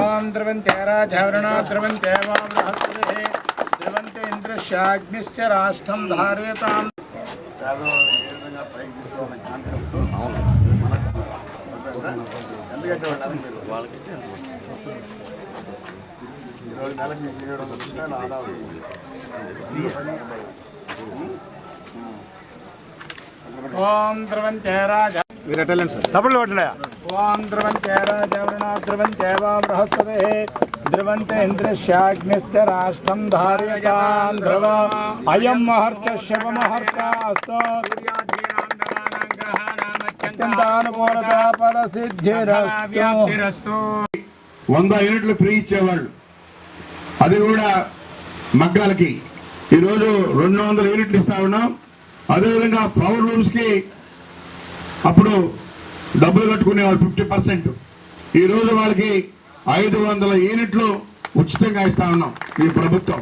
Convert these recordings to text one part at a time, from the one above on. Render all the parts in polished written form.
ओम द्रवन्ते राजवरणा द्रवन्ते वा बृहस्पतिः द्रवन्ते इंद्रस्याग्निश्च राष्ट्रं धारयताम् ओम द्रवन्ते राज तमिळ ओटले ओम द्रवन्ते राजवरणा द्रवन्ते वा बृहस्पतिः द्रवन्ते इंद्रस्याग्निश्च राष्ट्रं धारयताम् ध्रुव अयं मुहूर्तः शुभ मुहूर्तः अत्यंतानुकूलता फलसिद्धिरस्तु 100 యూనిట్లు ఫ్రీ ఇచ్చేవాళ్ళు అది కూడా మగ్గాలకి ఈరోజు 200 యూనిట్లు ఇస్తా ఉన్నాం అదేవిధంగా పవర్ రూమ్స్కి అప్పుడు డబ్బులు కట్టుకునేవాళ్ళు 50%. ఈరోజు వాళ్ళకి 500 యూనిట్లు ఉచితంగా ఇస్తా ఉన్నాం ఈ ప్రభుత్వం.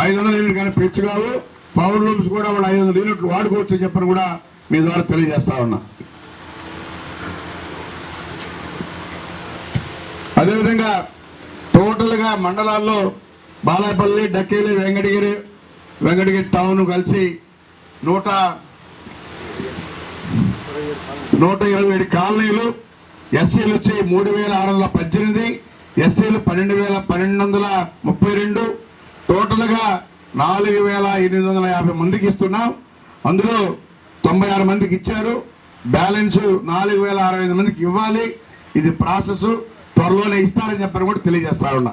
500 యూనిట్లు కానీ పెంచు కావు, పవర్ రూమ్స్ కూడా వాళ్ళు 500 యూనిట్లు వాడుకోవచ్చు అని చెప్పని కూడా మీ ద్వారా తెలియజేస్తా ఉన్నా. అదేవిధంగా టోటల్గా మండలాల్లో బాలాపల్లి, డక్కేలి, వెంకటగిరి టౌన్ కలిసి 127 కాలనీలు. ఎస్సీలు వచ్చి 3618, ఎస్టీలు 12132, టోటల్గా 4850 మందికి ఇస్తున్నాం. అందులో 96 మందికి ఇచ్చారు, బ్యాలెన్స్ 4065 మందికి ఇవ్వాలి. ఇది ప్రాసెస్ త్వరలోనే ఇస్తారని చెప్పని కూడా తెలియజేస్తా ఉన్నా.